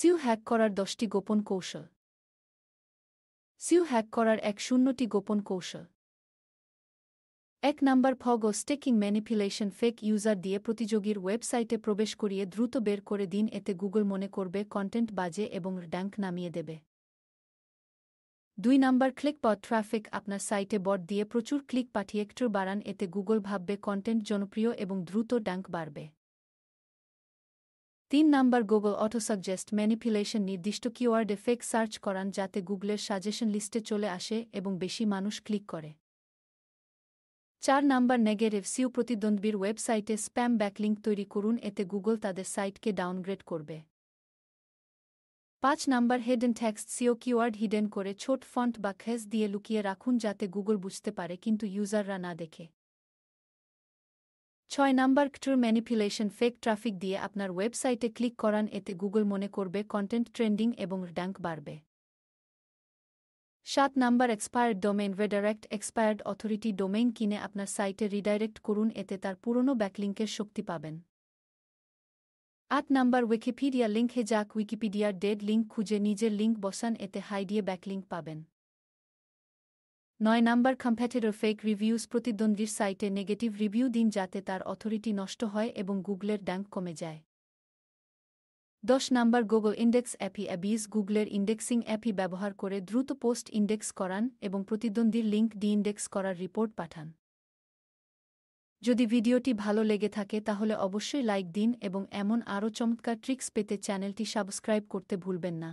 CO hack করার 10টি গোপন কৌশল। সিও হ্যাক করার 10টি গোপন কৌশল। 1 নাম্বার ফগ ও স্টেকিং ম্যানিপুলেশন। ফেক ইউজার দিয়ে প্রতিযোগীর ওয়েবসাইটে প্রবেশ করিয়ে দ্রুত বের করে দিন, এতে গুগল মনে করবে কন্টেন্ট বাজে এবং র্যাঙ্ক নামিয়ে দেবে। 2 নাম্বার ক্লিকবট ট্রাফিক। আপনার সাইটে বট দিয়ে প্রচুর ক্লিক পাঠিয়ে ট্র বাড়ান, এতে গুগল ভাববে কন্টেন্ট জনপ্রিয় এবং দ্রুত র্যাঙ্ক বাড়বে। 3 নাম্বার গুগল অটোসাজেস্ট ম্যানিপুলেশন। নির্দিষ্ট কিওয়ার্ডে ফেক সার্চ করান যাতে গুগলের সাজেশন লিস্টে চলে আসে এবং বেশি মানুষ ক্লিক করে। 4 নাম্বার নেগেটিভ সিও। প্রতিদ্বন্দ্বীর ওয়েবসাইটে স্প্যাম ব্যাকলিঙ্ক তৈরি করুন, এতে গুগল তাদের সাইটকে ডাউনগ্রেড করবে। 5 number hidden text SEO. Keyword hidden করে ছোট ফন্ট বা খেস দিয়ে লুকিয়ে রাখুন যাতে গুগল বুঝতে পারে কিন্তু ইউজাররা না দেখে। 6 নাম্বার ট্র ম্যানিপুলেশন। ফেক ট্রাফিক দিয়ে আপনার ওয়েবসাইটে ক্লিক করান, এতে গুগল মনে করবে কন্টেন্ট ট্রেন্ডিং এবং র্যাঙ্ক বাড়বে। 7 number expired domain redirect. Expired authority domain কিনে আপনার সাইটে রিডাইরেক্ট করুন, এতে তার পুরনো ব্যাকলিঙ্কের শক্তি পাবেন। 8 নাম্বার উইকিপিডিয়া লিঙ্ক। হে যাক উইকিপিডিয়ার ডেড লিঙ্ক খুঁজে নিজের লিঙ্ক বসান, এতে হাইডিয়ে ব্যাকলিঙ্ক পাবেন। 9 নাম্বার কম্পিটিটর ফেক রিভিউজ। প্রতিদ্বন্দ্বীর সাইটে নেগেটিভ রিভিউ দিন যাতে তার অথরিটি নষ্ট হয় এবং গুগলের র্যাঙ্ক কমে যায়। 10 নাম্বার গুগল ইন্ডেক্স অ্যাপি অ্যাবিজ। গুগলের ইন্ডেক্সিং অ্যাপি ব্যবহার করে দ্রুত পোস্ট ইন্ডেক্স করান এবং প্রতিদ্বন্দ্বীর লিঙ্ক ডিইন্ডেক্স করার রিপোর্ট পাঠান। যদি ভিডিওটি ভালো লেগে থাকে তাহলে অবশ্যই লাইক দিন এবং এমন আরও চমৎকার ট্রিক্স পেতে চ্যানেলটি সাবস্ক্রাইব করতে ভুলবেন না।